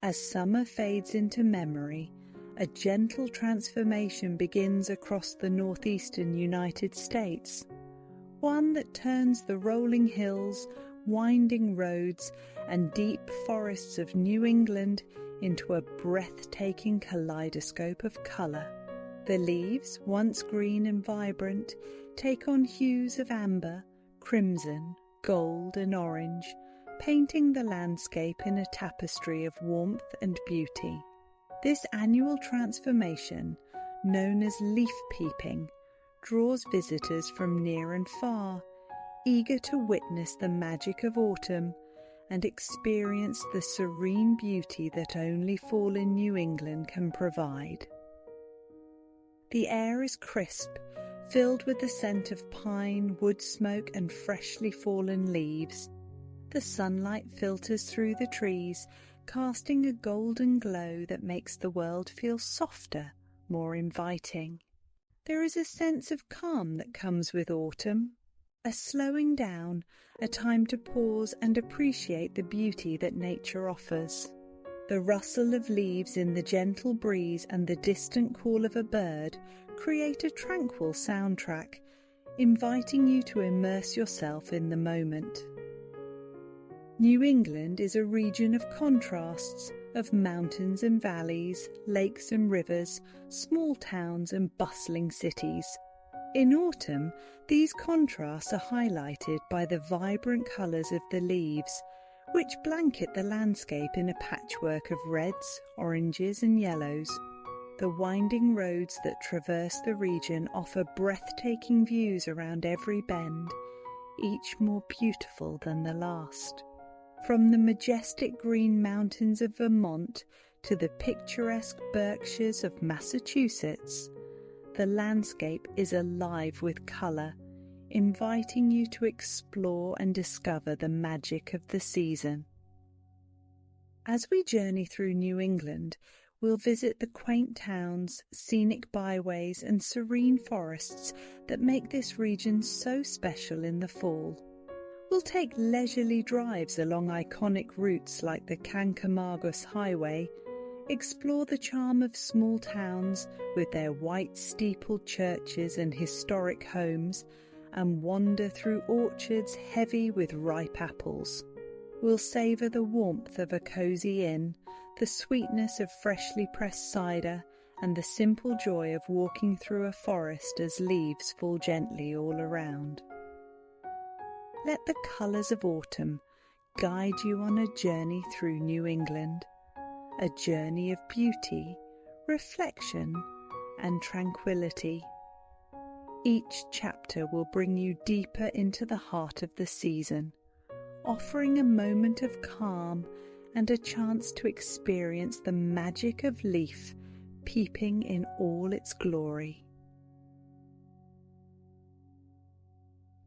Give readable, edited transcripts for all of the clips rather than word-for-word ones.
As summer fades into memory, a gentle transformation begins across the northeastern United States, one that turns the rolling hills, winding roads, and deep forests of New England into a breathtaking kaleidoscope of colour. The leaves, once green and vibrant, take on hues of amber, crimson, gold and orange, painting the landscape in a tapestry of warmth and beauty. This annual transformation, known as leaf peeping, draws visitors from near and far, eager to witness the magic of autumn and experience the serene beauty that only fall in New England can provide. The air is crisp, filled with the scent of pine, wood smoke and freshly fallen leaves. The sunlight filters through the trees, casting a golden glow that makes the world feel softer, more inviting. There is a sense of calm that comes with autumn, a slowing down, a time to pause and appreciate the beauty that nature offers. The rustle of leaves in the gentle breeze and the distant call of a bird create a tranquil soundtrack, inviting you to immerse yourself in the moment. New England is a region of contrasts, of mountains and valleys, lakes and rivers, small towns and bustling cities. In autumn, these contrasts are highlighted by the vibrant colours of the leaves, which blanket the landscape in a patchwork of reds, oranges and yellows. The winding roads that traverse the region offer breathtaking views around every bend, each more beautiful than the last. From the majestic green mountains of Vermont to the picturesque Berkshires of Massachusetts, the landscape is alive with colour, inviting you to explore and discover the magic of the season. As we journey through New England, we'll visit the quaint towns, scenic byways and serene forests that make this region so special in the fall. We'll take leisurely drives along iconic routes like the Kancamagus Highway, explore the charm of small towns with their white steepled churches and historic homes, and wander through orchards heavy with ripe apples. We'll savour the warmth of a cosy inn, the sweetness of freshly pressed cider, and the simple joy of walking through a forest as leaves fall gently all around. Let the colours of autumn guide you on a journey through New England, a journey of beauty, reflection, and tranquility. Each chapter will bring you deeper into the heart of the season, offering a moment of calm and a chance to experience the magic of leaf peeping in all its glory.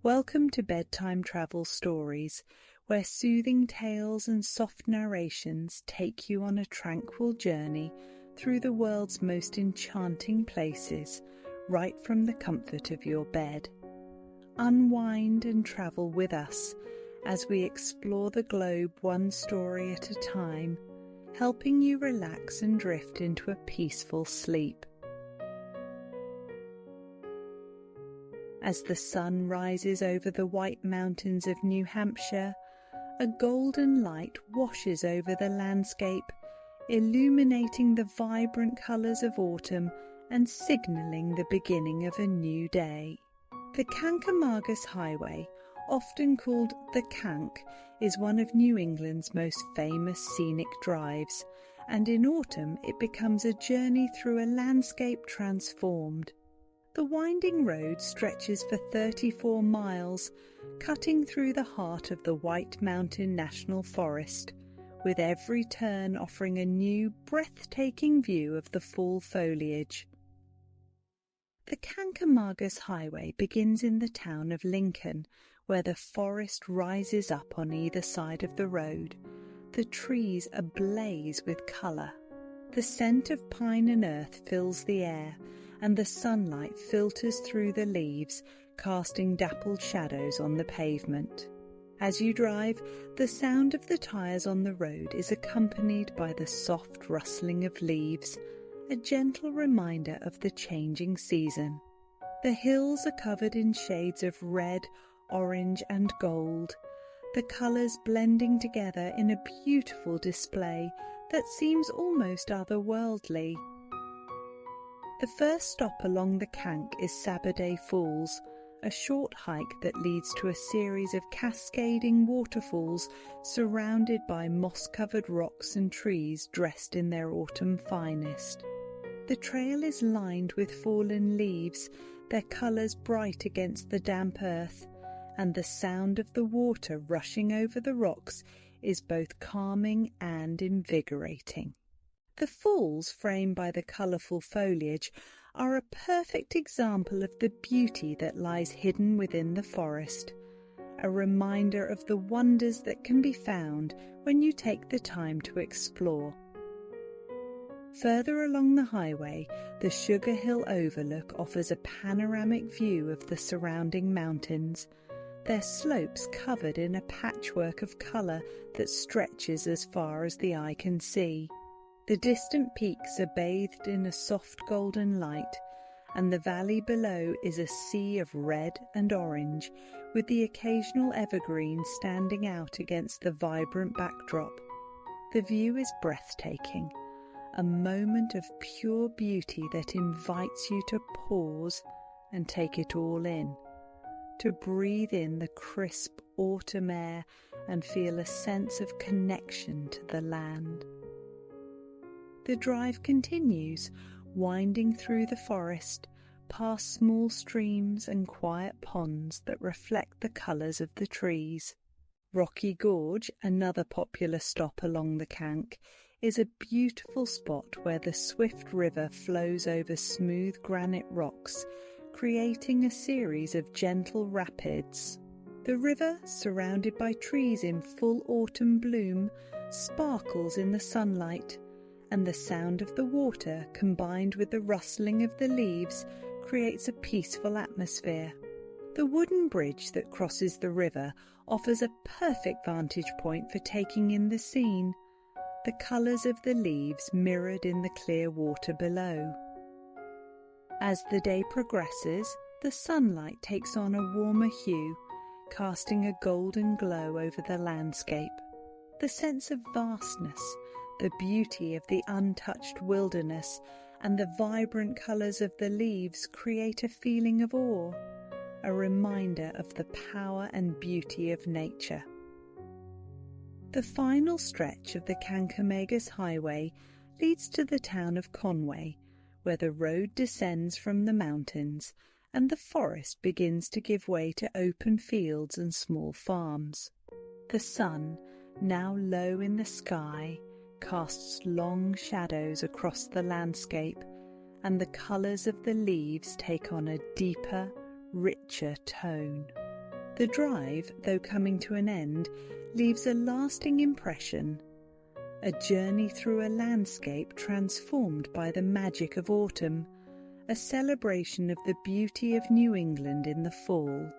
Welcome to Bedtime Travel Stories, where soothing tales and soft narrations take you on a tranquil journey through the world's most enchanting places, right from the comfort of your bed. Unwind and travel with us as we explore the globe one story at a time, helping you relax and drift into a peaceful sleep. As the sun rises over the White Mountains of New Hampshire, a golden light washes over the landscape, illuminating the vibrant colours of autumn and signalling the beginning of a new day. The Kancamagus Highway, often called the Canc, is one of New England's most famous scenic drives, and in autumn it becomes a journey through a landscape transformed. The winding road stretches for 34 miles, cutting through the heart of the White Mountain National Forest, with every turn offering a new, breathtaking view of the fall foliage. The Kancamagus Highway begins in the town of Lincoln, where the forest rises up on either side of the road, the trees ablaze with colour. The scent of pine and earth fills the air, and the sunlight filters through the leaves, casting dappled shadows on the pavement. As you drive, the sound of the tyres on the road is accompanied by the soft rustling of leaves, a gentle reminder of the changing season. The hills are covered in shades of red, orange and gold, the colours blending together in a beautiful display that seems almost otherworldly. The first stop along the Kank is Saturday Falls, a short hike that leads to a series of cascading waterfalls surrounded by moss-covered rocks and trees dressed in their autumn finest. The trail is lined with fallen leaves, their colours bright against the damp earth, and the sound of the water rushing over the rocks is both calming and invigorating. The falls, framed by the colourful foliage, are a perfect example of the beauty that lies hidden within the forest, a reminder of the wonders that can be found when you take the time to explore. Further along the highway, the Sugar Hill Overlook offers a panoramic view of the surrounding mountains, their slopes covered in a patchwork of colour that stretches as far as the eye can see. The distant peaks are bathed in a soft golden light, and the valley below is a sea of red and orange, with the occasional evergreen standing out against the vibrant backdrop. The view is breathtaking, a moment of pure beauty that invites you to pause and take it all in, to breathe in the crisp autumn air and feel a sense of connection to the land. The drive continues, winding through the forest, past small streams and quiet ponds that reflect the colours of the trees. Rocky Gorge, another popular stop along the Kank, is a beautiful spot where the swift river flows over smooth granite rocks, creating a series of gentle rapids. The river, surrounded by trees in full autumn bloom, sparkles in the sunlight, and the sound of the water, combined with the rustling of the leaves, creates a peaceful atmosphere. The wooden bridge that crosses the river offers a perfect vantage point for taking in the scene, the colours of the leaves mirrored in the clear water below. As the day progresses, the sunlight takes on a warmer hue, casting a golden glow over the landscape. The sense of vastness, the beauty of the untouched wilderness, and the vibrant colours of the leaves create a feeling of awe, a reminder of the power and beauty of nature. The final stretch of the Kancamagus Highway leads to the town of Conway, where the road descends from the mountains and the forest begins to give way to open fields and small farms. The sun, now low in the sky, casts long shadows across the landscape, and the colours of the leaves take on a deeper, richer tone. The drive, though coming to an end, leaves a lasting impression, a journey through a landscape transformed by the magic of autumn, a celebration of the beauty of New England in the fall.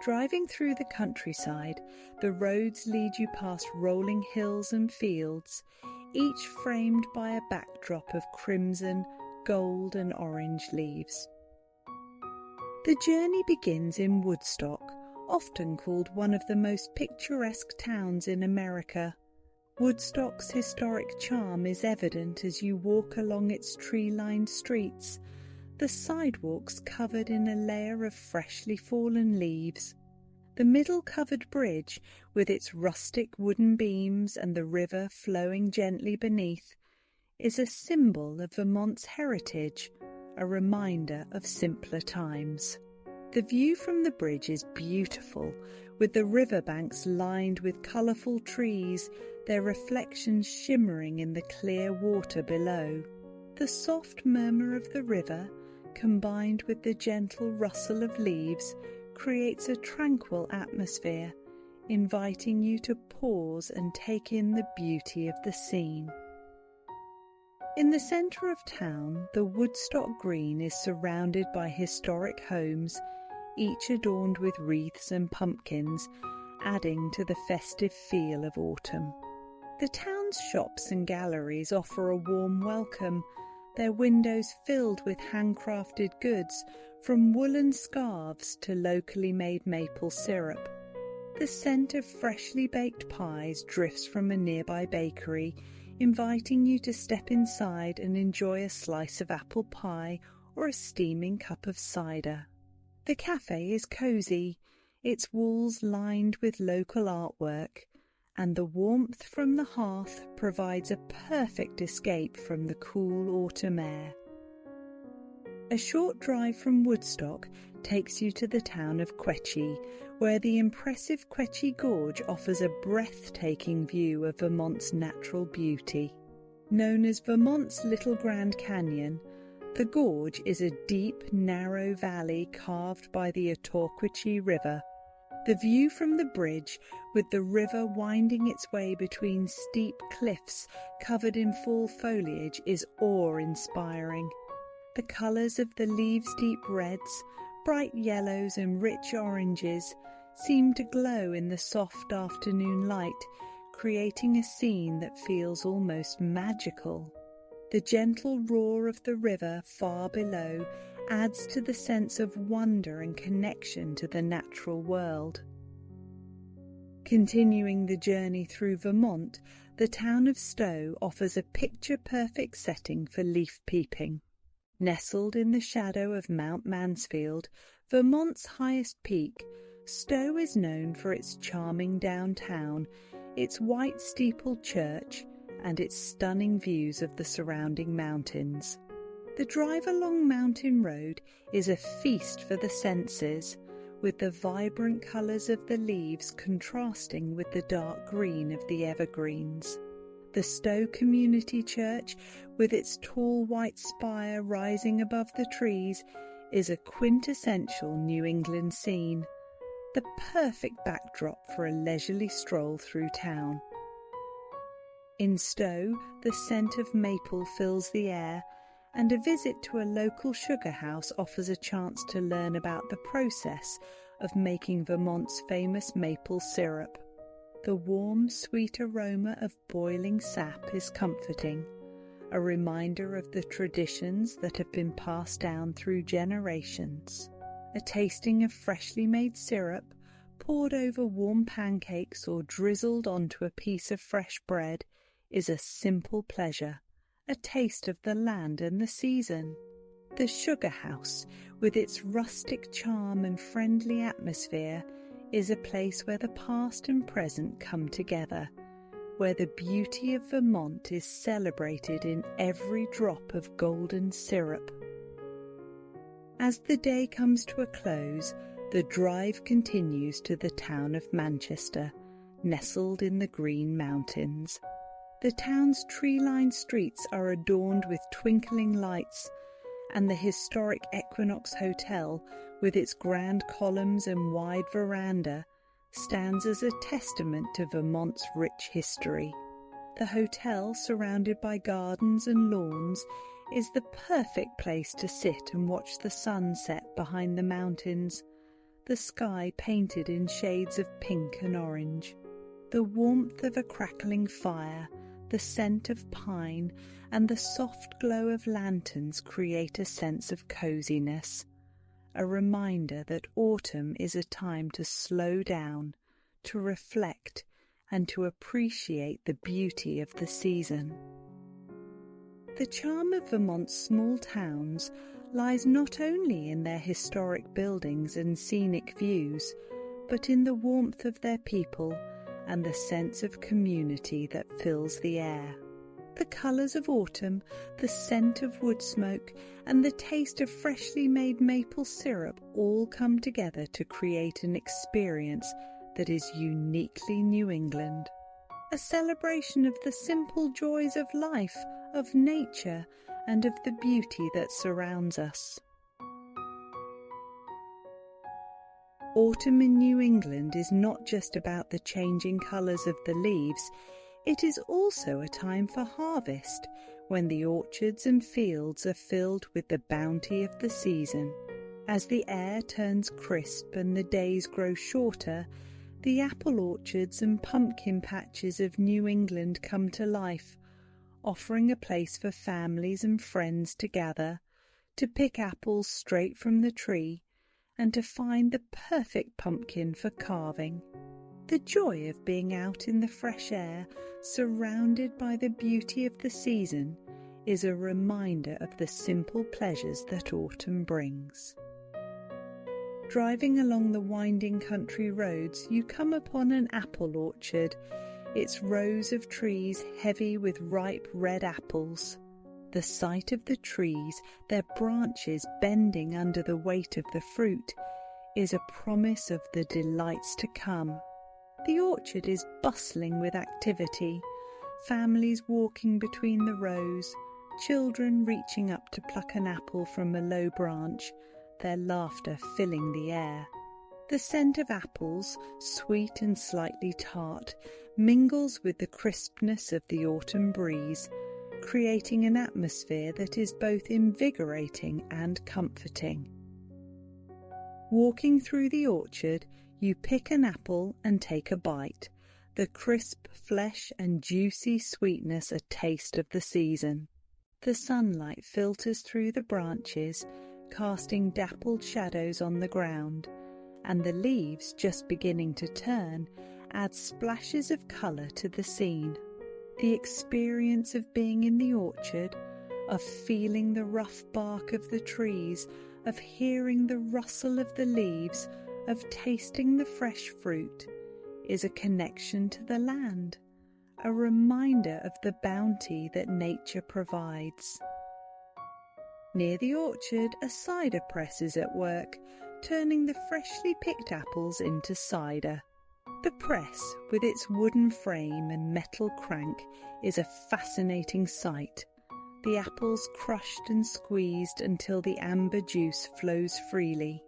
Driving through the countryside, the roads lead you past rolling hills and fields, each framed by a backdrop of crimson, gold and orange leaves. The journey begins in Woodstock, often called one of the most picturesque towns in America. Woodstock's historic charm is evident as you walk along its tree-lined streets, the sidewalks covered in a layer of freshly fallen leaves. The middle covered bridge, with its rustic wooden beams and the river flowing gently beneath, is a symbol of Vermont's heritage, a reminder of simpler times. The view from the bridge is beautiful, with the riverbanks lined with colourful trees, their reflections shimmering in the clear water below. The soft murmur of the river, combined with the gentle rustle of leaves, creates a tranquil atmosphere, inviting you to pause and take in the beauty of the scene. In the centre of town, the Woodstock Green is surrounded by historic homes, each adorned with wreaths and pumpkins, adding to the festive feel of autumn. The town's shops and galleries offer a warm welcome, their windows filled with handcrafted goods, from woolen scarves to locally made maple syrup. The scent of freshly baked pies drifts from a nearby bakery, inviting you to step inside and enjoy a slice of apple pie or a steaming cup of cider. The cafe is cosy, its walls lined with local artwork, and the warmth from the hearth provides a perfect escape from the cool autumn air. A short drive from Woodstock takes you to the town of Quechee, where the impressive Quechee Gorge offers a breathtaking view of Vermont's natural beauty. Known as Vermont's Little Grand Canyon, the gorge is a deep, narrow valley carved by the Ottauquechee River. The view from the bridge, with the river winding its way between steep cliffs covered in fall foliage, is awe-inspiring. The colours of the leaves' deep reds, bright yellows and rich oranges seem to glow in the soft afternoon light, creating a scene that feels almost magical. The gentle roar of the river far below adds to the sense of wonder and connection to the natural world. Continuing the journey through Vermont, the town of Stowe offers a picture-perfect setting for leaf peeping. Nestled in the shadow of Mount Mansfield, Vermont's highest peak, Stowe is known for its charming downtown, its white steepled church, and its stunning views of the surrounding mountains. The drive along Mountain Road is a feast for the senses, with the vibrant colours of the leaves contrasting with the dark green of the evergreens. The Stowe Community Church, with its tall white spire rising above the trees, is a quintessential New England scene, the perfect backdrop for a leisurely stroll through town. In Stowe, the scent of maple fills the air, and a visit to a local sugar house offers a chance to learn about the process of making Vermont's famous maple syrup. The warm, sweet aroma of boiling sap is comforting, a reminder of the traditions that have been passed down through generations. A tasting of freshly made syrup, poured over warm pancakes or drizzled onto a piece of fresh bread, is a simple pleasure, a taste of the land and the season. The sugar house, with its rustic charm and friendly atmosphere, is a place where the past and present come together, where the beauty of Vermont is celebrated in every drop of golden syrup. As the day comes to a close, the drive continues to the town of Manchester, nestled in the Green Mountains. The town's tree-lined streets are adorned with twinkling lights, and the historic Equinox Hotel, with its grand columns and wide veranda, stands as a testament to Vermont's rich history. The hotel, surrounded by gardens and lawns, is the perfect place to sit and watch the sun set behind the mountains, the sky painted in shades of pink and orange. The warmth of a crackling fire, the scent of pine, and the soft glow of lanterns create a sense of coziness, a reminder that autumn is a time to slow down, to reflect, and to appreciate the beauty of the season. The charm of Vermont's small towns lies not only in their historic buildings and scenic views, but in the warmth of their people and the sense of community that fills the air. The colours of autumn, the scent of wood smoke, and the taste of freshly made maple syrup all come together to create an experience that is uniquely New England. A celebration of the simple joys of life, of nature, and of the beauty that surrounds us. Autumn in New England is not just about the changing colours of the leaves, it is also a time for harvest, when the orchards and fields are filled with the bounty of the season. As the air turns crisp and the days grow shorter, the apple orchards and pumpkin patches of New England come to life, offering a place for families and friends to gather, to pick apples straight from the tree, and to find the perfect pumpkin for carving. The joy of being out in the fresh air, surrounded by the beauty of the season, is a reminder of the simple pleasures that autumn brings. Driving along the winding country roads, you come upon an apple orchard, its rows of trees heavy with ripe red apples. The sight of the trees, their branches bending under the weight of the fruit, is a promise of the delights to come. The orchard is bustling with activity, families walking between the rows, children reaching up to pluck an apple from a low branch, their laughter filling the air. The scent of apples, sweet and slightly tart, mingles with the crispness of the autumn breeze, creating an atmosphere that is both invigorating and comforting. Walking through the orchard, you pick an apple and take a bite, the crisp flesh and juicy sweetness a taste of the season. The sunlight filters through the branches, casting dappled shadows on the ground, and the leaves, just beginning to turn, add splashes of colour to the scene. The experience of being in the orchard, of feeling the rough bark of the trees, of hearing the rustle of the leaves, of tasting the fresh fruit, is a connection to the land, a reminder of the bounty that nature provides. Near the orchard, a cider press is at work, turning the freshly picked apples into cider. The press, with its wooden frame and metal crank, is a fascinating sight. The apples crushed and squeezed until the amber juice flows freely.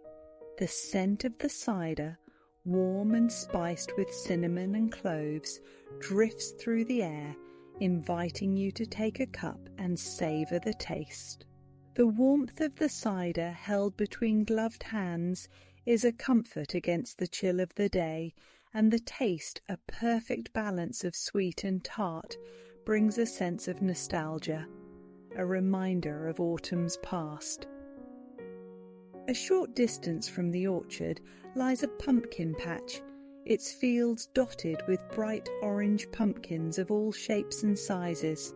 The scent of the cider, warm and spiced with cinnamon and cloves, drifts through the air, inviting you to take a cup and savour the taste. The warmth of the cider held between gloved hands is a comfort against the chill of the day, and the taste, a perfect balance of sweet and tart, brings a sense of nostalgia, a reminder of autumn's past. A short distance from the orchard lies a pumpkin patch, its fields dotted with bright orange pumpkins of all shapes and sizes.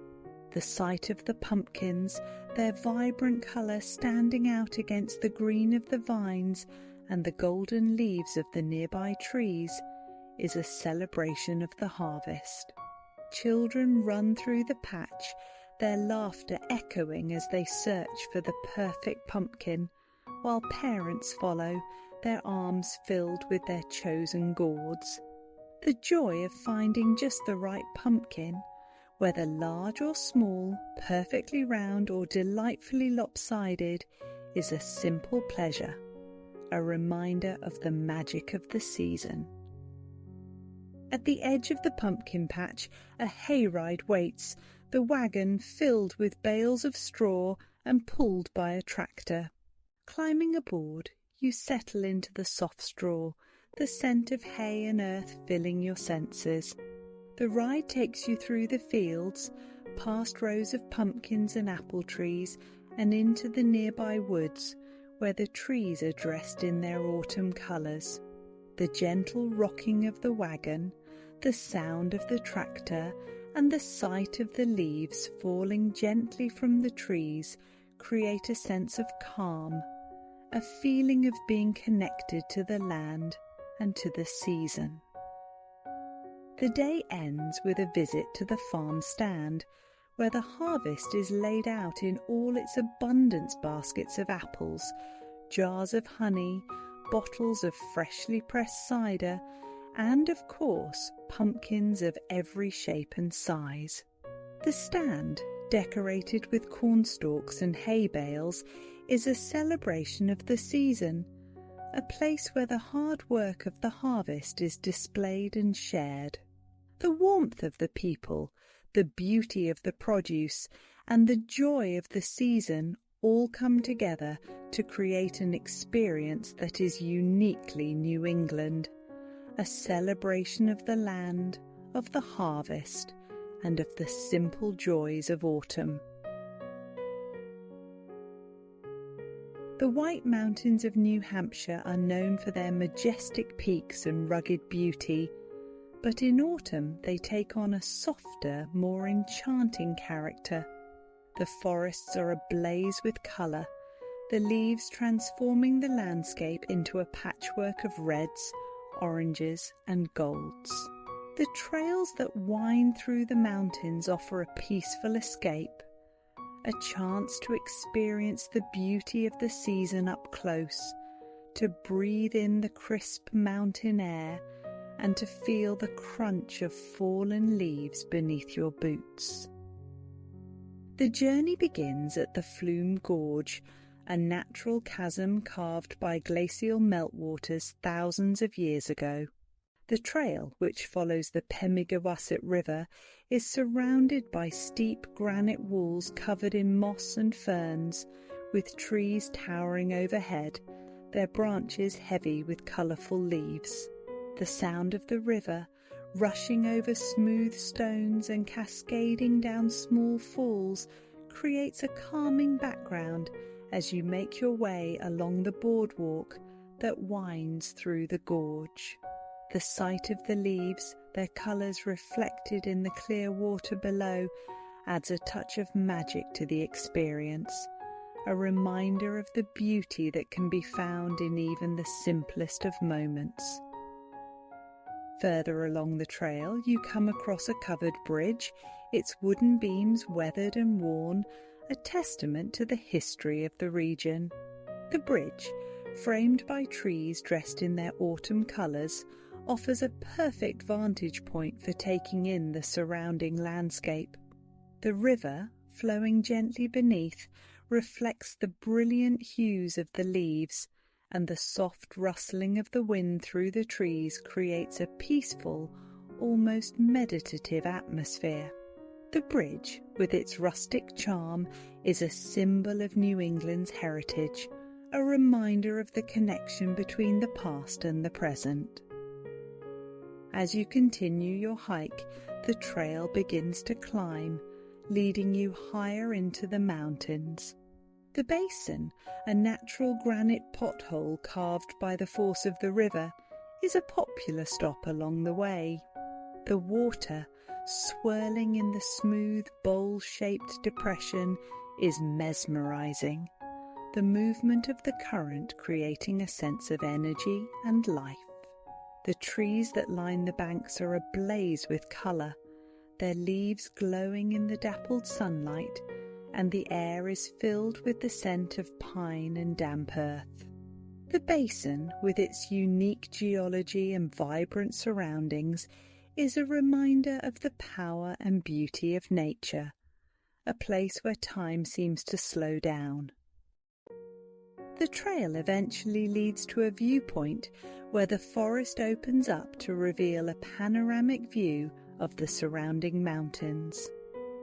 The sight of the pumpkins, their vibrant colour standing out against the green of the vines and the golden leaves of the nearby trees, is a celebration of the harvest. Children run through the patch, their laughter echoing as they search for the perfect pumpkin, while parents follow, their arms filled with their chosen gourds. The joy of finding just the right pumpkin, whether large or small, perfectly round or delightfully lopsided, is a simple pleasure, a reminder of the magic of the season. At the edge of the pumpkin patch, a hayride waits, the wagon filled with bales of straw and pulled by a tractor. Climbing aboard, you settle into the soft straw, the scent of hay and earth filling your senses. The ride takes you through the fields, past rows of pumpkins and apple trees, and into the nearby woods, where the trees are dressed in their autumn colours. The gentle rocking of the wagon, the sound of the tractor, and the sight of the leaves falling gently from the trees create a sense of calm, a feeling of being connected to the land and to the season. The day ends with a visit to the farm stand, where the harvest is laid out in all its abundance: baskets of apples, jars of honey, bottles of freshly pressed cider, and, of course, pumpkins of every shape and size. The stand, decorated with cornstalks and hay bales, is a celebration of the season, a place where the hard work of the harvest is displayed and shared. The warmth of the people, the beauty of the produce, and the joy of the season all come together to create an experience that is uniquely New England, a celebration of the land, of the harvest, and of the simple joys of autumn. The White Mountains of New Hampshire are known for their majestic peaks and rugged beauty, but in autumn they take on a softer, more enchanting character. The forests are ablaze with colour, the leaves transforming the landscape into a patchwork of reds, oranges and golds. The trails that wind through the mountains offer a peaceful escape, a chance to experience the beauty of the season up close, to breathe in the crisp mountain air and to feel the crunch of fallen leaves beneath your boots. The journey begins at the Flume Gorge, a natural chasm carved by glacial meltwaters thousands of years ago. The trail, which follows the Pemigewasset River, is surrounded by steep granite walls covered in moss and ferns, with trees towering overhead, their branches heavy with colourful leaves. The sound of the river, rushing over smooth stones and cascading down small falls, creates a calming background as you make your way along the boardwalk that winds through the gorge. The sight of the leaves, their colours reflected in the clear water below, adds a touch of magic to the experience, a reminder of the beauty that can be found in even the simplest of moments. Further along the trail, you come across a covered bridge, its wooden beams weathered and worn, a testament to the history of the region. The bridge, framed by trees dressed in their autumn colours, offers a perfect vantage point for taking in the surrounding landscape. The river, flowing gently beneath, reflects the brilliant hues of the leaves, and the soft rustling of the wind through the trees creates a peaceful, almost meditative atmosphere. The bridge, with its rustic charm, is a symbol of New England's heritage, a reminder of the connection between the past and the present. As you continue your hike, the trail begins to climb, leading you higher into the mountains. The basin, a natural granite pothole carved by the force of the river, is a popular stop along the way. The water, swirling in the smooth, bowl-shaped depression, is mesmerizing, the movement of the current creating a sense of energy and life. The trees that line the banks are ablaze with colour, their leaves glowing in the dappled sunlight, and the air is filled with the scent of pine and damp earth. The basin, with its unique geology and vibrant surroundings, is a reminder of the power and beauty of nature, a place where time seems to slow down. The trail eventually leads to a viewpoint where the forest opens up to reveal a panoramic view of the surrounding mountains.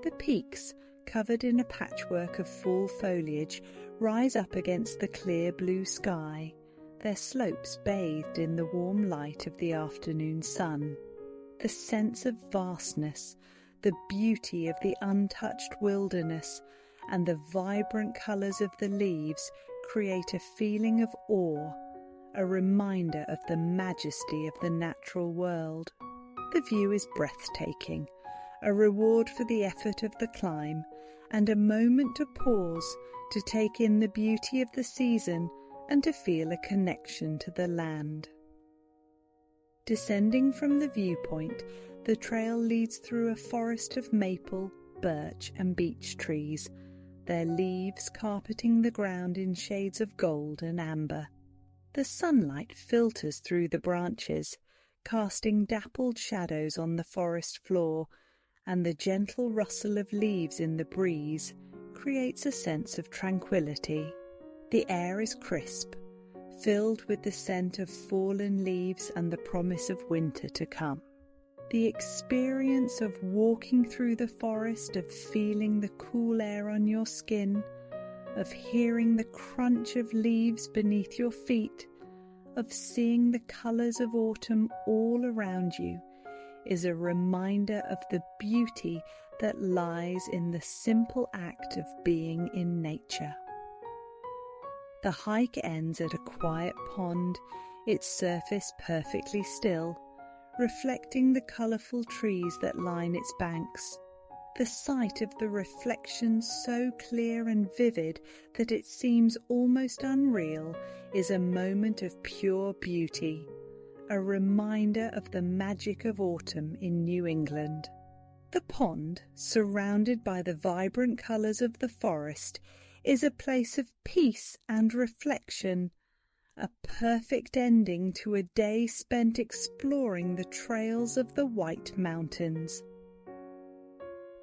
The peaks, covered in a patchwork of fall foliage, rise up against the clear blue sky, their slopes bathed in the warm light of the afternoon sun. The sense of vastness, the beauty of the untouched wilderness, and the vibrant colours of the leaves create a feeling of awe, a reminder of the majesty of the natural world. The view is breathtaking, a reward for the effort of the climb, and a moment to pause, to take in the beauty of the season and to feel a connection to the land. Descending from the viewpoint, the trail leads through a forest of maple, birch and beech trees, their leaves carpeting the ground in shades of gold and amber. The sunlight filters through the branches, casting dappled shadows on the forest floor, and the gentle rustle of leaves in the breeze creates a sense of tranquility. The air is crisp, filled with the scent of fallen leaves and the promise of winter to come. The experience of walking through the forest, of feeling the cool air on your skin, of hearing the crunch of leaves beneath your feet, of seeing the colours of autumn all around you, is a reminder of the beauty that lies in the simple act of being in nature. The hike ends at a quiet pond, its surface perfectly still, reflecting the colourful trees that line its banks. The sight of the reflection so clear and vivid that it seems almost unreal is a moment of pure beauty, a reminder of the magic of autumn in New England. The pond, surrounded by the vibrant colours of the forest, is a place of peace and reflection, a perfect ending to a day spent exploring the trails of the White Mountains.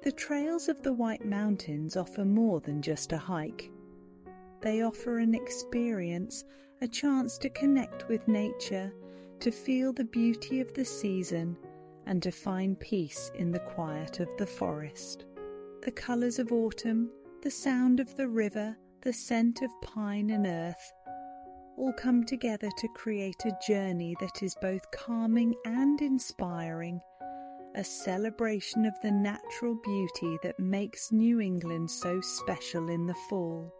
The trails of the White Mountains offer more than just a hike. They offer an experience, a chance to connect with nature, to feel the beauty of the season, and to find peace in the quiet of the forest. The colours of autumn, the sound of the river, the scent of pine and earth, all come together to create a journey that is both calming and inspiring, a celebration of the natural beauty that makes New England so special in the fall.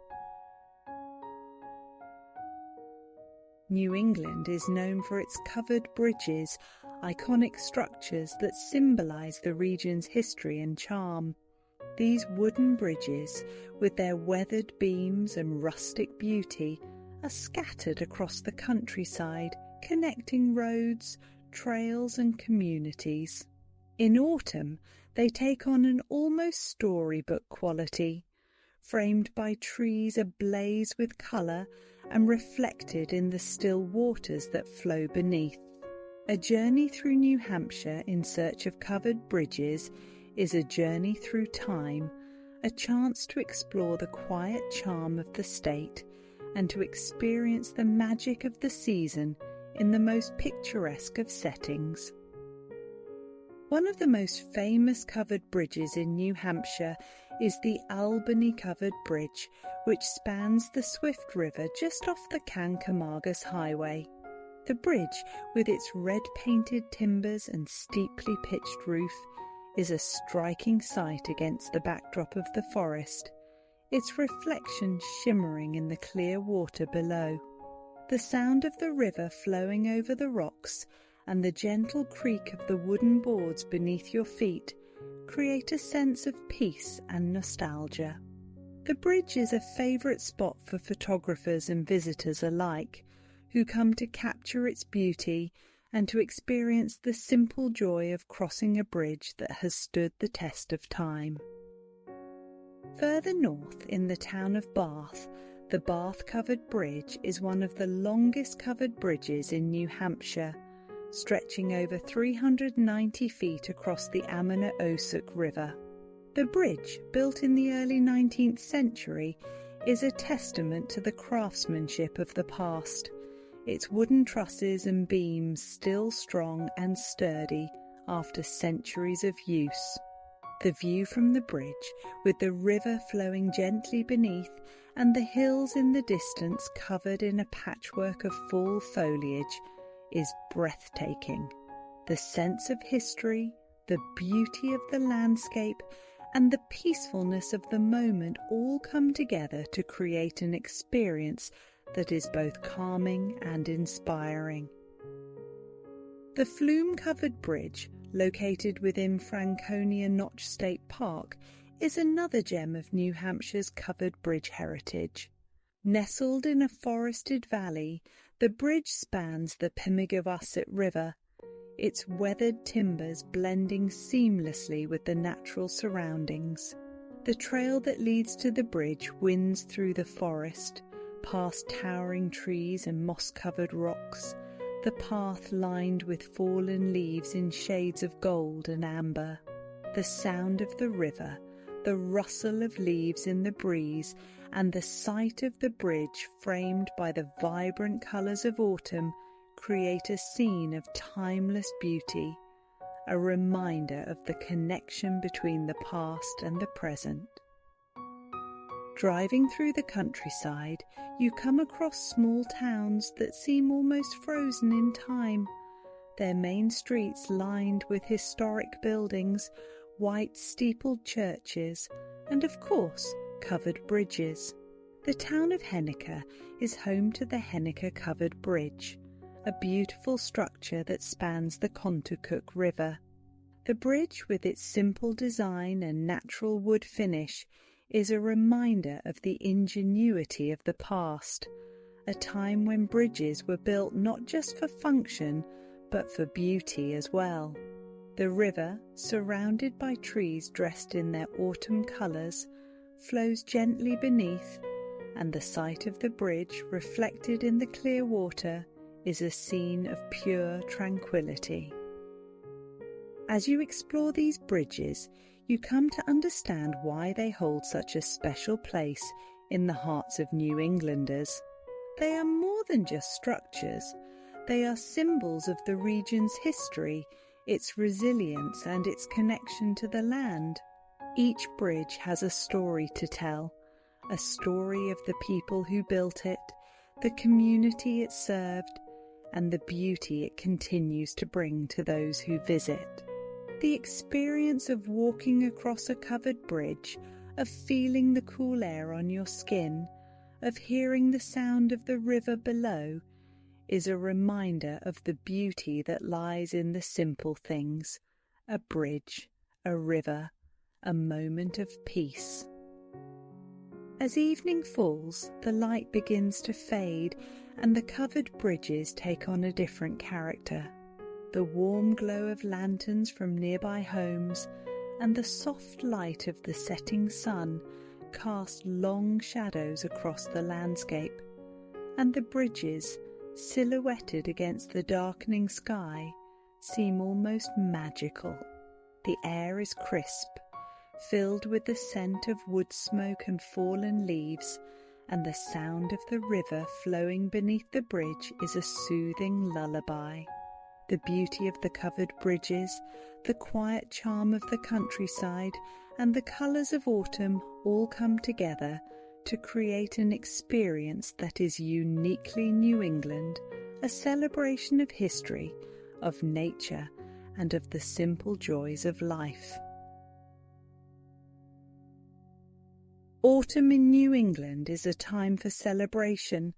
New England is known for its covered bridges, iconic structures that symbolise the region's history and charm. These wooden bridges, with their weathered beams and rustic beauty, are scattered across the countryside, connecting roads, trails and communities. In autumn, they take on an almost storybook quality, framed by trees ablaze with colour and reflected in the still waters that flow beneath. A journey through New Hampshire in search of covered bridges is a journey through time, a chance to explore the quiet charm of the state and to experience the magic of the season in the most picturesque of settings. One of the most famous covered bridges in New Hampshire is the Albany Covered Bridge, which spans the Swift River just off the Kancamagus Highway. The bridge, with its red-painted timbers and steeply pitched roof, is a striking sight against the backdrop of the forest, its reflection shimmering in the clear water below. The sound of the river flowing over the rocks and the gentle creak of the wooden boards beneath your feet create a sense of peace and nostalgia. The bridge is a favourite spot for photographers and visitors alike, who come to capture its beauty and to experience the simple joy of crossing a bridge that has stood the test of time. Further north, in the town of Bath, the Bath Covered Bridge is one of the longest covered bridges in New Hampshire, stretching over 390 feet across the Ammonoosuc River. The bridge, built in the early 19th century, is a testament to the craftsmanship of the past, its wooden trusses and beams still strong and sturdy after centuries of use. The view from the bridge, with the river flowing gently beneath and the hills in the distance covered in a patchwork of fall foliage, is breathtaking. The sense of history, the beauty of the landscape, and the peacefulness of the moment all come together to create an experience that is both calming and inspiring. The Flume-covered bridge, located within Franconia Notch State Park, is another gem of New Hampshire's covered bridge heritage. Nestled in a forested valley, the bridge spans the Pemigewasset River, its weathered timbers blending seamlessly with the natural surroundings. The trail that leads to the bridge winds through the forest, past towering trees and moss-covered rocks, the path lined with fallen leaves in shades of gold and amber. The sound of the river, the rustle of leaves in the breeze, and the sight of the bridge framed by the vibrant colours of autumn create a scene of timeless beauty, a reminder of the connection between the past and the present. Driving through the countryside, you come across small towns that seem almost frozen in time, their main streets lined with historic buildings, white steepled churches, and of course, covered bridges. The town of Henniker is home to the Henniker Covered Bridge, a beautiful structure that spans the Contoocook River. The bridge, with its simple design and natural wood finish, is a reminder of the ingenuity of the past, a time when bridges were built not just for function, but for beauty as well. The river, surrounded by trees dressed in their autumn colours, flows gently beneath, and the sight of the bridge reflected in the clear water is a scene of pure tranquility. As you explore these bridges, you come to understand why they hold such a special place in the hearts of New Englanders. They are more than just structures. They are symbols of the region's history, its resilience and its connection to the land. Each bridge has a story to tell, a story of the people who built it, the community it served, and the beauty it continues to bring to those who visit. The experience of walking across a covered bridge, of feeling the cool air on your skin, of hearing the sound of the river below, is a reminder of the beauty that lies in the simple things: a bridge, a river, a moment of peace. As evening falls, the light begins to fade and the covered bridges take on a different character. The warm glow of lanterns from nearby homes and the soft light of the setting sun cast long shadows across the landscape, and the bridges, silhouetted against the darkening sky, seem almost magical. The air is crisp, filled with the scent of wood smoke and fallen leaves, and the sound of the river flowing beneath the bridge is a soothing lullaby. The beauty of the covered bridges, the quiet charm of the countryside, and the colours of autumn all come together to create an experience that is uniquely New England, a celebration of history, of nature, and of the simple joys of life. Autumn in New England is a time for celebration,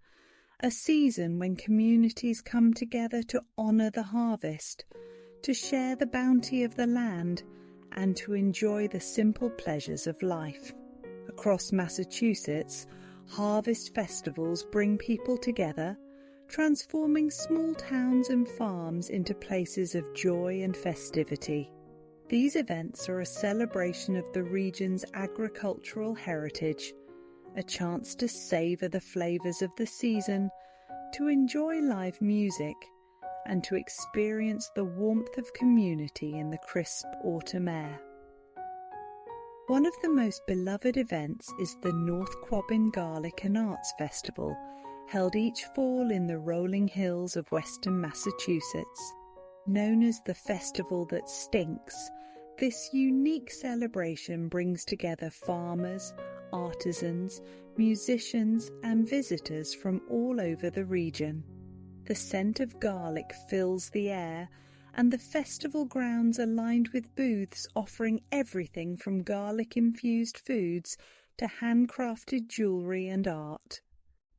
a season when communities come together to honour the harvest, to share the bounty of the land, and to enjoy the simple pleasures of life. Across Massachusetts, harvest festivals bring people together, transforming small towns and farms into places of joy and festivity. These events are a celebration of the region's agricultural heritage, a chance to savour the flavours of the season, to enjoy live music, and to experience the warmth of community in the crisp autumn air. One of the most beloved events is the North Quabbin Garlic and Arts Festival, held each fall in the rolling hills of western Massachusetts. Known as the Festival That Stinks, this unique celebration brings together farmers, artisans, musicians, and visitors from all over the region. The scent of garlic fills the air, and the festival grounds are lined with booths offering everything from garlic-infused foods to handcrafted jewellery and art.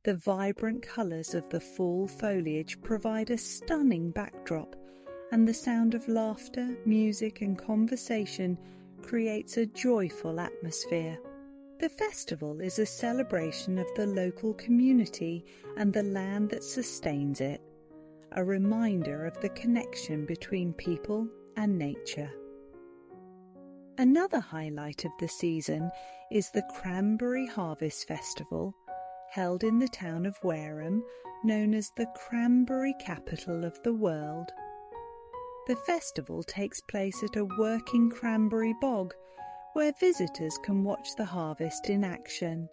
The vibrant colours of the fall foliage provide a stunning backdrop, and the sound of laughter, music, and conversation creates a joyful atmosphere. The festival is a celebration of the local community and the land that sustains it, a reminder of the connection between people and nature. Another highlight of the season is the Cranberry Harvest Festival, held in the town of Wareham, known as the cranberry capital of the world. The festival takes place at a working cranberry bog, where visitors can watch the harvest in action.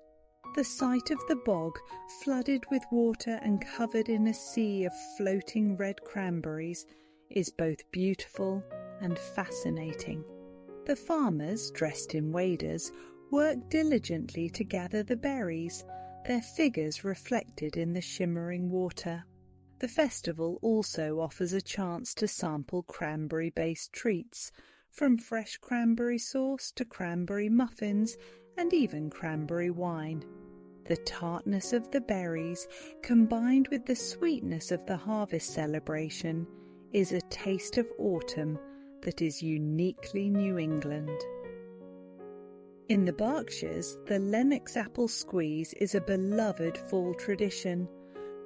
The sight of the bog, flooded with water and covered in a sea of floating red cranberries, is both beautiful and fascinating. The farmers, dressed in waders, work diligently to gather the berries, their figures reflected in the shimmering water. The festival also offers a chance to sample cranberry-based treats, from fresh cranberry sauce to cranberry muffins and even cranberry wine. The tartness of the berries, combined with the sweetness of the harvest celebration, is a taste of autumn that is uniquely New England. In the Berkshires, the Lennox apple squeeze is a beloved fall tradition,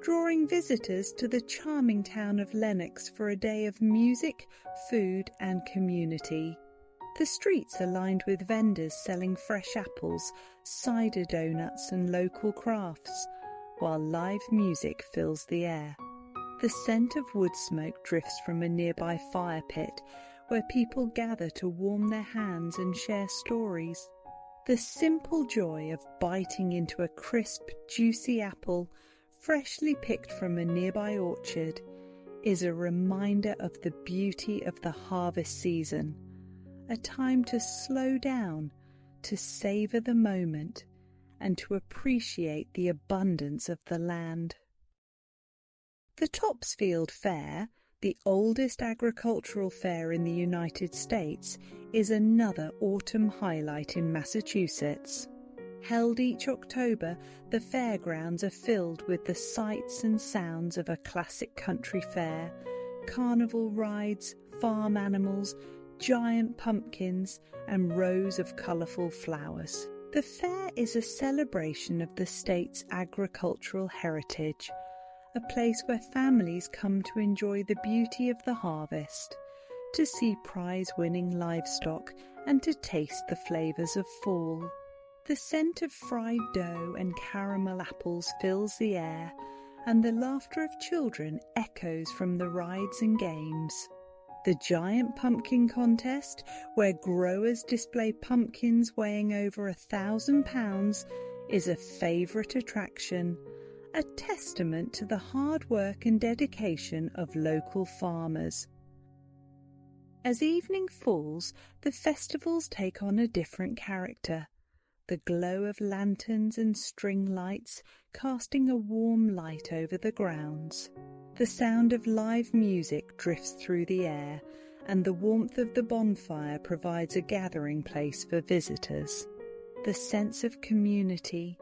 drawing visitors to the charming town of Lennox for a day of music, food and community. The streets are lined with vendors selling fresh apples, cider donuts and local crafts, while live music fills the air. The scent of wood smoke drifts from a nearby fire pit where people gather to warm their hands and share stories. The simple joy of biting into a crisp, juicy apple, freshly picked from a nearby orchard, is a reminder of the beauty of the harvest season, a time to slow down, to savour the moment, and to appreciate the abundance of the land. The Topsfield Fair, the oldest agricultural fair in the United States, is another autumn highlight in Massachusetts. Held each October, the fairgrounds are filled with the sights and sounds of a classic country fair, carnival rides, farm animals, giant pumpkins, and rows of colourful flowers. The fair is a celebration of the state's agricultural heritage, a place where families come to enjoy the beauty of the harvest, to see prize-winning livestock, and to taste the flavours of fall. The scent of fried dough and caramel apples fills the air, and the laughter of children echoes from the rides and games. The giant pumpkin contest, where growers display pumpkins weighing over 1,000 pounds, is a favourite attraction, a testament to the hard work and dedication of local farmers. As evening falls, the festivals take on a different character, the glow of lanterns and string lights casting a warm light over the grounds. The sound of live music drifts through the air, and the warmth of the bonfire provides a gathering place for visitors. The sense of community,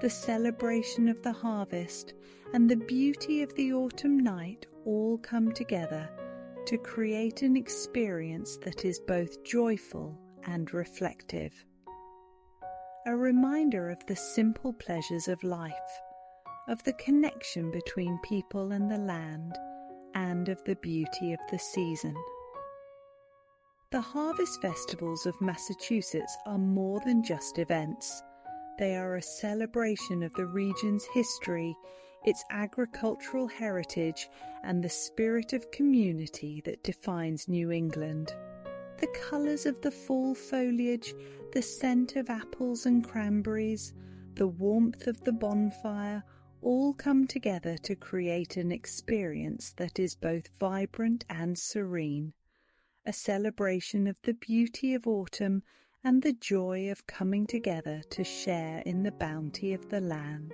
the celebration of the harvest, and the beauty of the autumn night all come together to create an experience that is both joyful and reflective. A reminder of the simple pleasures of life, of the connection between people and the land, and of the beauty of the season. The harvest festivals of Massachusetts are more than just events. They are a celebration of the region's history, its agricultural heritage, and the spirit of community that defines New England. The colours of the fall foliage, the scent of apples and cranberries, the warmth of the bonfire, all come together to create an experience that is both vibrant and serene, a celebration of the beauty of autumn and the joy of coming together to share in the bounty of the land.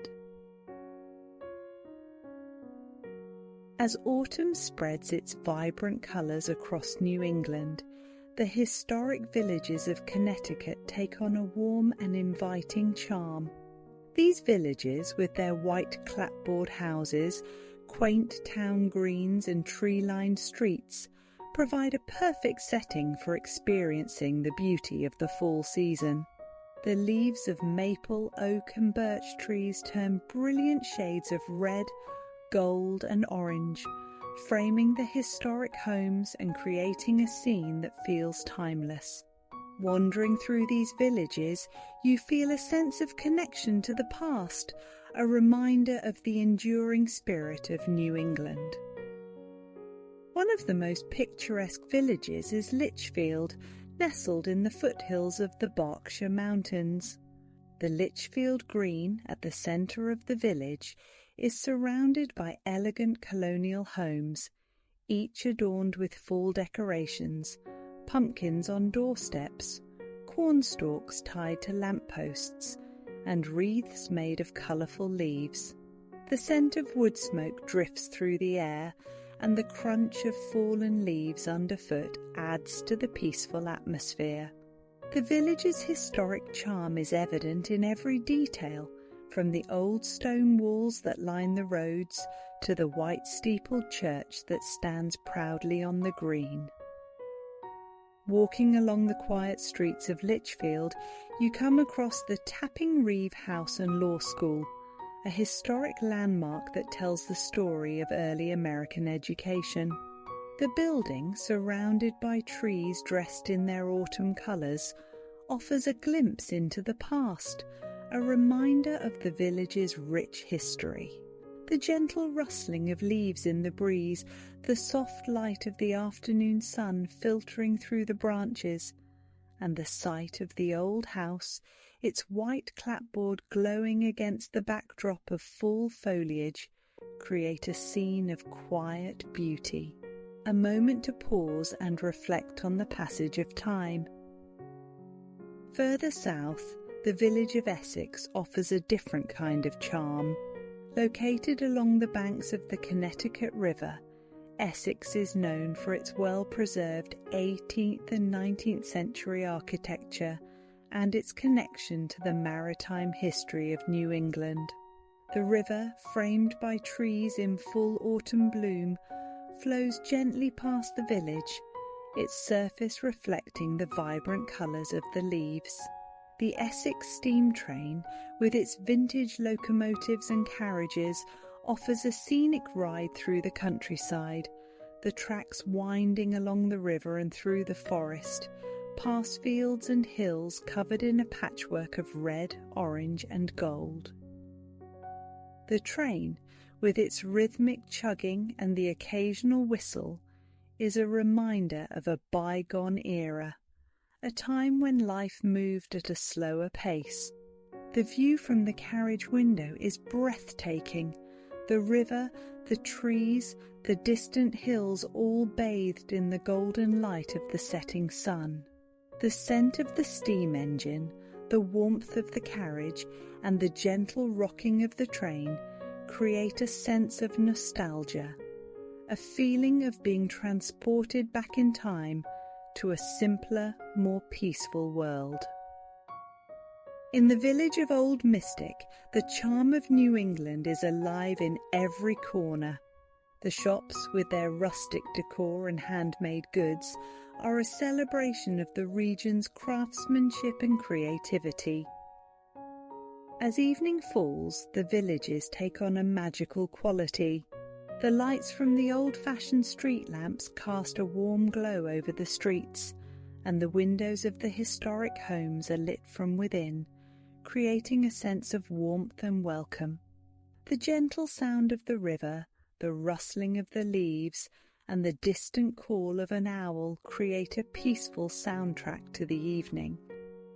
As autumn spreads its vibrant colours across New England, the historic villages of Connecticut take on a warm and inviting charm. These villages, with their white clapboard houses, quaint town greens and tree-lined streets, provide a perfect setting for experiencing the beauty of the fall season. The leaves of maple, oak and birch trees turn brilliant shades of red, gold and orange, framing the historic homes and creating a scene that feels timeless. Wandering through these villages, you feel a sense of connection to the past, a reminder of the enduring spirit of New England. One of the most picturesque villages is Litchfield, nestled in the foothills of the Berkshire Mountains. The Litchfield Green, at the centre of the village, is surrounded by elegant colonial homes, each adorned with fall decorations, pumpkins on doorsteps, cornstalks tied to lampposts, and wreaths made of colourful leaves. The scent of wood smoke drifts through the air, and the crunch of fallen leaves underfoot adds to the peaceful atmosphere. The village's historic charm is evident in every detail, from the old stone walls that line the roads to the white steepled church that stands proudly on the green. Walking along the quiet streets of Lichfield, you come across the Tapping Reeve House and Law School, a historic landmark that tells the story of early American education. The building, surrounded by trees dressed in their autumn colours, offers a glimpse into the past, a reminder of the village's rich history. The gentle rustling of leaves in the breeze, the soft light of the afternoon sun filtering through the branches, and the sight of the old house, its white clapboard glowing against the backdrop of full foliage, create a scene of quiet beauty, a moment to pause and reflect on the passage of time. Further south, the village of Essex offers a different kind of charm. Located along the banks of the Connecticut River, Essex is known for its well-preserved 18th and 19th century architecture and its connection to the maritime history of New England. The river, framed by trees in full autumn bloom, flows gently past the village, its surface reflecting the vibrant colours of the leaves. The Essex steam train, with its vintage locomotives and carriages, offers a scenic ride through the countryside, the tracks winding along the river and through the forest, past fields and hills covered in a patchwork of red, orange and gold. The train, with its rhythmic chugging and the occasional whistle, is a reminder of a bygone era, a time when life moved at a slower pace. The view from the carriage window is breathtaking, the river, the trees, the distant hills all bathed in the golden light of the setting sun. The scent of the steam engine, the warmth of the carriage, and the gentle rocking of the train create a sense of nostalgia, a feeling of being transported back in time to a simpler, more peaceful world. In the village of Old Mystic, the charm of New England is alive in every corner. The shops, with their rustic decor and handmade goods, are a celebration of the region's craftsmanship and creativity. As evening falls, the villages take on a magical quality. The lights from the old-fashioned street lamps cast a warm glow over the streets, and the windows of the historic homes are lit from within, creating a sense of warmth and welcome. The gentle sound of the river, the rustling of the leaves, and the distant call of an owl create a peaceful soundtrack to the evening.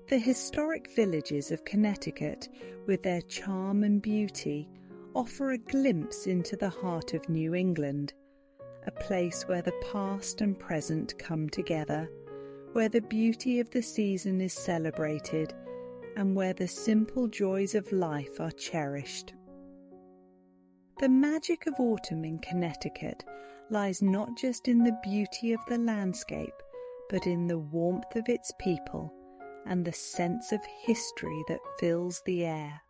The historic villages of Connecticut, with their charm and beauty, offer a glimpse into the heart of New England, a place where the past and present come together, where the beauty of the season is celebrated, and where the simple joys of life are cherished. The magic of autumn in Connecticut lies not just in the beauty of the landscape, but in the warmth of its people and the sense of history that fills the air.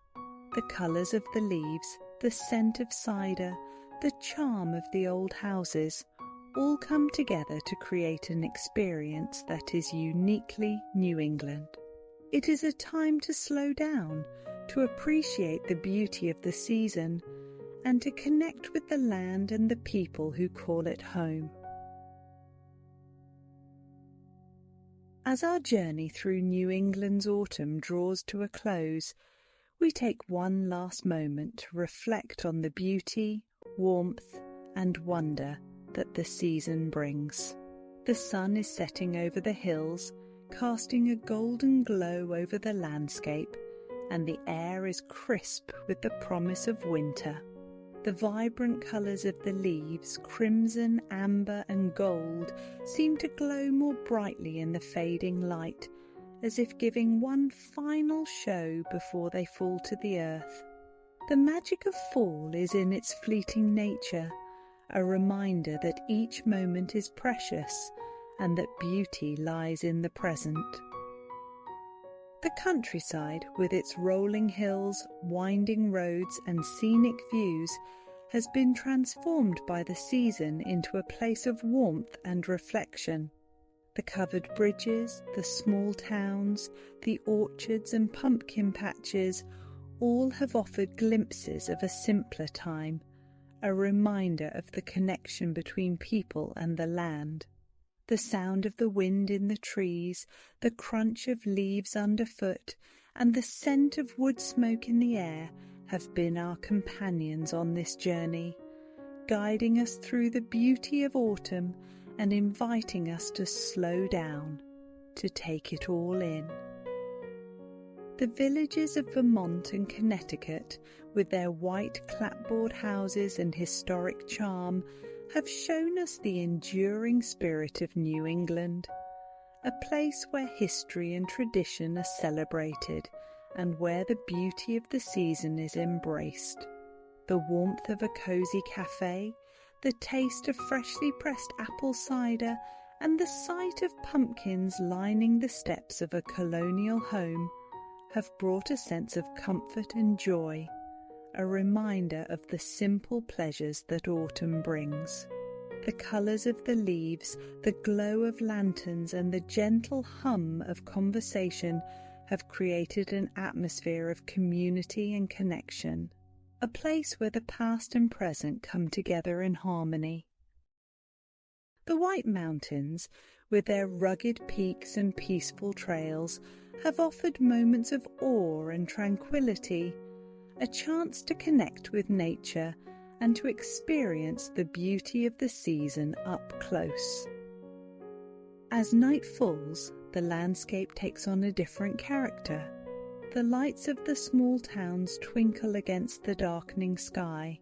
The colours of the leaves, the scent of cider, the charm of the old houses, all come together to create an experience that is uniquely New England. It is a time to slow down, to appreciate the beauty of the season, and to connect with the land and the people who call it home. As our journey through New England's autumn draws to a close, we take one last moment to reflect on the beauty, warmth, and wonder that the season brings. The sun is setting over the hills, casting a golden glow over the landscape, and the air is crisp with the promise of winter. The vibrant colours of the leaves, crimson, amber and gold, seem to glow more brightly in the fading light, as if giving one final show before they fall to the earth. The magic of fall is in its fleeting nature, a reminder that each moment is precious and that beauty lies in the present. The countryside, with its rolling hills, winding roads and scenic views, has been transformed by the season into a place of warmth and reflection. The covered bridges, the small towns, the orchards and pumpkin patches all have offered glimpses of a simpler time, a reminder of the connection between people and the land. The sound of the wind in the trees, the crunch of leaves underfoot, and the scent of wood smoke in the air have been our companions on this journey, guiding us through the beauty of autumn and inviting us to slow down, to take it all in. The villages of Vermont and Connecticut, with their white clapboard houses and historic charm, have shown us the enduring spirit of New England, a place where history and tradition are celebrated and where the beauty of the season is embraced. The warmth of a cosy cafe, the taste of freshly pressed apple cider, and the sight of pumpkins lining the steps of a colonial home have brought a sense of comfort and joy, a reminder of the simple pleasures that autumn brings. The colours of the leaves, the glow of lanterns, and the gentle hum of conversation have created an atmosphere of community and connection, a place where the past and present come together in harmony. The White Mountains, with their rugged peaks and peaceful trails, have offered moments of awe and tranquility, a chance to connect with nature and to experience the beauty of the season up close. As night falls, the landscape takes on a different character. The lights of the small towns twinkle against the darkening sky,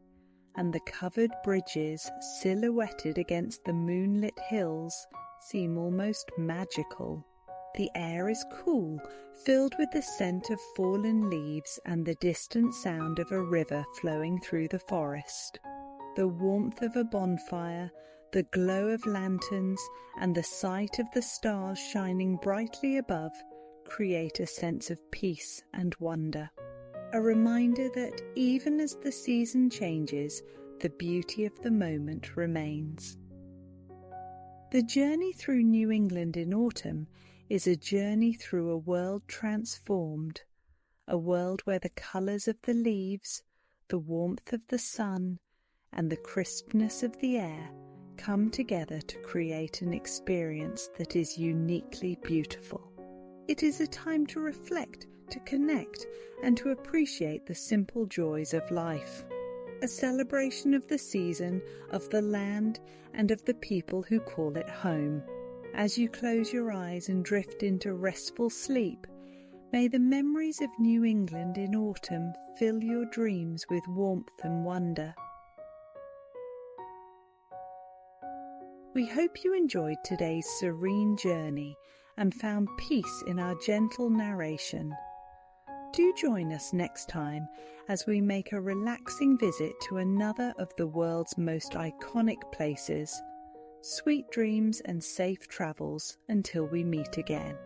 and the covered bridges, silhouetted against the moonlit hills, seem almost magical. The air is cool, filled with the scent of fallen leaves and the distant sound of a river flowing through the forest. The warmth of a bonfire, the glow of lanterns, and the sight of the stars shining brightly above create a sense of peace and wonder. A reminder that even as the season changes, the beauty of the moment remains. The journey through New England in autumn is a journey through a world transformed, a world where the colours of the leaves, the warmth of the sun, and the crispness of the air come together to create an experience that is uniquely beautiful. It is a time to reflect, to connect, and to appreciate the simple joys of life. A celebration of the season, of the land, and of the people who call it home. As you close your eyes and drift into restful sleep, may the memories of New England in autumn fill your dreams with warmth and wonder. We hope you enjoyed today's serene journey and found peace in our gentle narration. Do join us next time as we make a relaxing visit to another of the world's most iconic places. Sweet dreams and safe travels until we meet again.